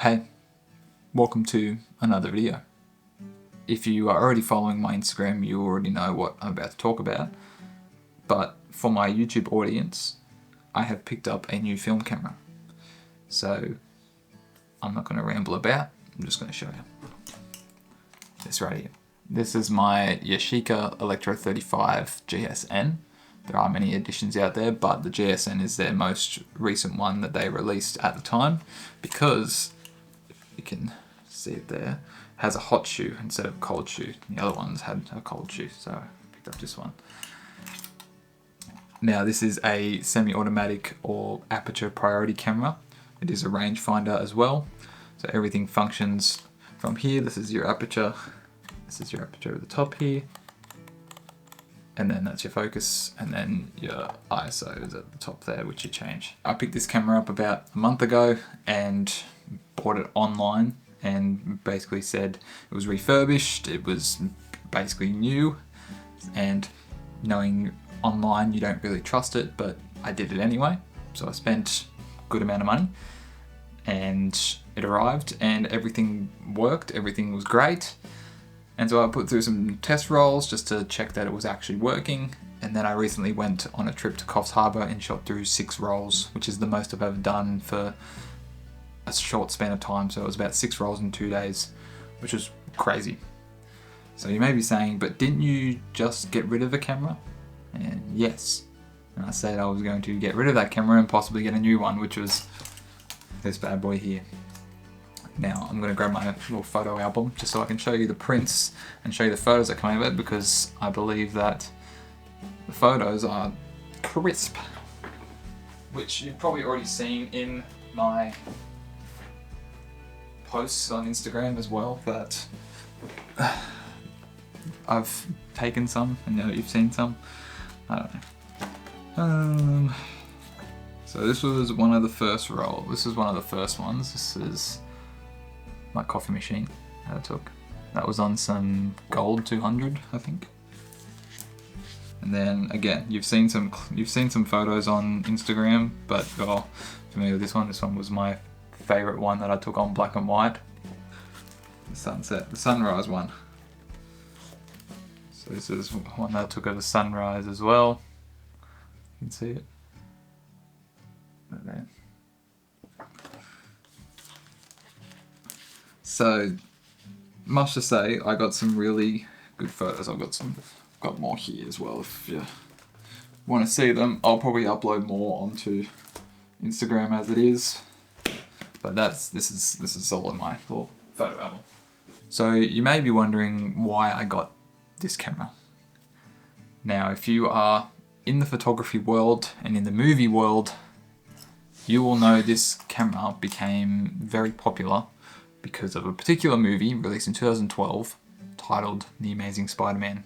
Hey, welcome to another video. If you are already following my Instagram, you already know what I'm about to talk about. But for my YouTube audience, I have picked up a new film camera. So I'm not going to ramble about, I'm just going to show you. This right here. This is my Yashica Electro 35 GSN. There are many editions out there, but the GSN is their most recent one that they released at the time because, if you can see it there, has a hot shoe instead of a cold shoe. The other ones had a cold shoe, so I picked up this one. Now this is a semi-automatic or aperture priority camera. It is a rangefinder as well, so everything functions from here. This is your aperture. This is your aperture at the top here. And then that's your focus, and then your ISO is at the top there, which you change. I picked this camera up about a month ago and bought it online and basically said it was refurbished, it was basically new, and knowing online you don't really trust it, but I did it anyway. So I spent a good amount of money and it arrived and everything worked, everything was great. And so I put through some test rolls just to check that it was actually working. And then I recently went on a trip to Coffs Harbour and shot through 6 rolls, which is the most I've ever done for a short span of time. So it was about 6 rolls in 2 days, which was crazy. So you may be saying, but didn't you just get rid of the camera? And yes. And I said I was going to get rid of that camera and possibly get a new one, which was this bad boy here. Now I'm going to grab my little photo album just so I can show you the prints and show you the photos that come out of it, because I believe that the photos are crisp, which you've probably already seen in my posts on Instagram as well, that I've taken some and now you've seen some. I don't know. So this was one of the first rolls. This is one of the first ones. This is my coffee machine that I took. That was on some gold 200, I think. And then again, you've seen some photos on Instagram, but if you're familiar with this one was my favorite one that I took on black and white. The sunrise one. So this is one that I took of the sunrise as well. You can see it. Right there. So, much to say, I got some really good photos. I've got more here as well. If you want to see them, I'll probably upload more onto Instagram as it is. But this is all in my little photo album. So you may be wondering why I got this camera. Now, if you are in the photography world and in the movie world, you will know this camera became very popular because of a particular movie released in 2012 titled The Amazing Spider-Man,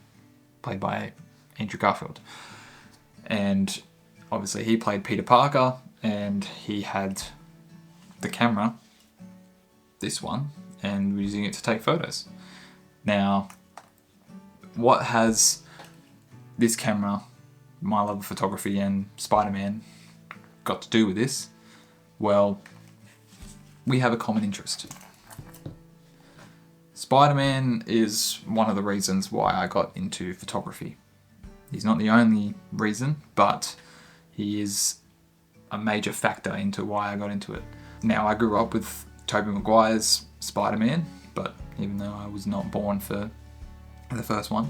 played by Andrew Garfield. And obviously he played Peter Parker and he had the camera, this one, and was using it to take photos. Now, what has this camera, my love of photography and Spider-Man got to do with this? Well, we have a common interest. Spider-Man is one of the reasons why I got into photography. He's not the only reason, but he is a major factor into why I got into it. Now, I grew up with Tobey Maguire's Spider-Man, but even though I was not born for the first one,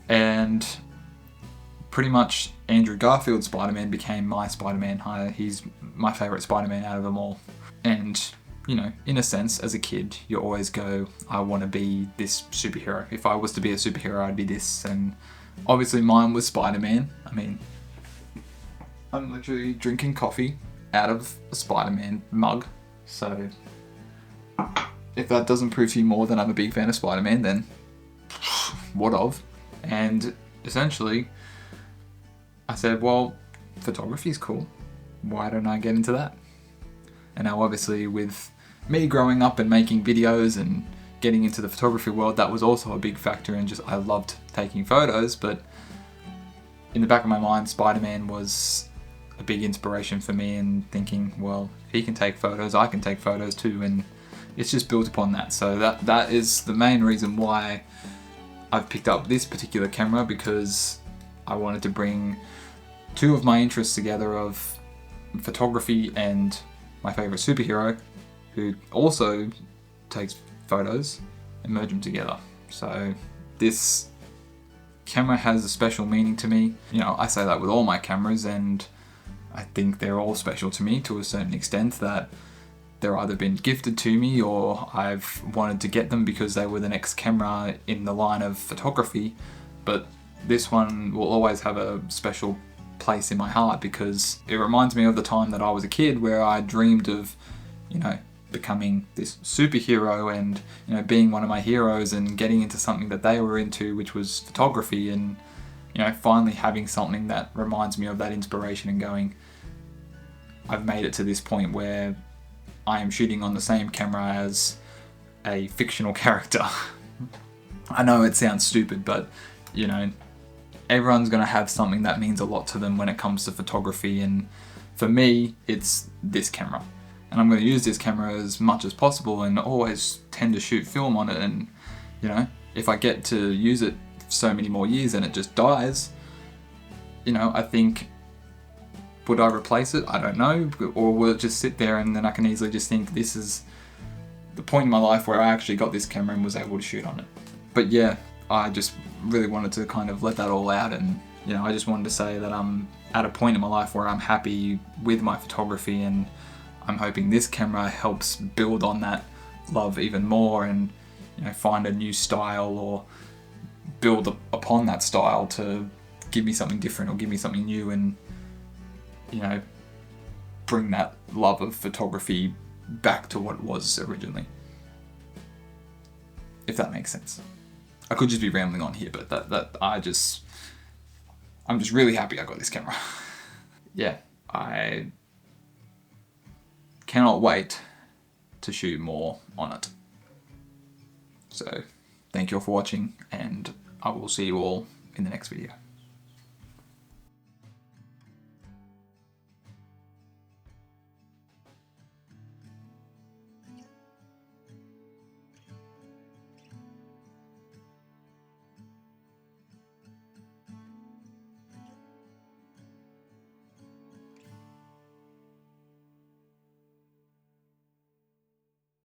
and pretty much Andrew Garfield's Spider-Man became my Spider-Man. He's my favourite Spider-Man out of them all. And you know, in a sense, as a kid, you always go, I want to be this superhero. If I was to be a superhero, I'd be this. And obviously mine was Spider-Man. I mean, I'm literally drinking coffee out of a Spider-Man mug. So if that doesn't prove to you more than I'm a big fan of Spider-Man, then what of? And essentially, I said, well, photography's cool. Why don't I get into that? And now obviously with me growing up and making videos and getting into the photography world, that was also a big factor, and just I loved taking photos. But in the back of my mind, Spider-Man was a big inspiration for me, and thinking, well, if he can take photos, I can take photos too. And it's just built upon that. So that is the main reason why I've picked up this particular camera, because I wanted to bring two of my interests together of photography and my favorite superhero, who also takes photos, and merge them together. So this camera has a special meaning to me. You know, I say that with all my cameras, and I think they're all special to me to a certain extent, that they're either been gifted to me or I've wanted to get them because they were the next camera in the line of photography. But this one will always have a special place in my heart because it reminds me of the time that I was a kid where I dreamed of, you know, becoming this superhero and, you know, being one of my heroes and getting into something that they were into, which was photography, and, you know, finally having something that reminds me of that inspiration and going, I've made it to this point where I am shooting on the same camera as a fictional character. I know it sounds stupid, but, you know, everyone's going to have something that means a lot to them when it comes to photography, and for me, it's this camera. And I'm going to use this camera as much as possible and always tend to shoot film on it, and, you know, if I get to use it so many more years and it just dies, you know, I think, would I replace it? I don't know. Or will it just sit there and then I can easily just think this is the point in my life where I actually got this camera and was able to shoot on it. But yeah, I just really wanted to kind of let that all out, and, you know, I just wanted to say that I'm at a point in my life where I'm happy with my photography, and I'm hoping this camera helps build on that love even more and, you know, find a new style or build upon that style to give me something different or give me something new, and, you know, bring that love of photography back to what it was originally. If that makes sense. I could just be rambling on here, but I'm just really happy I got this camera. Yeah, I cannot wait to shoot more on it. So, thank you all for watching, and I will see you all in the next video.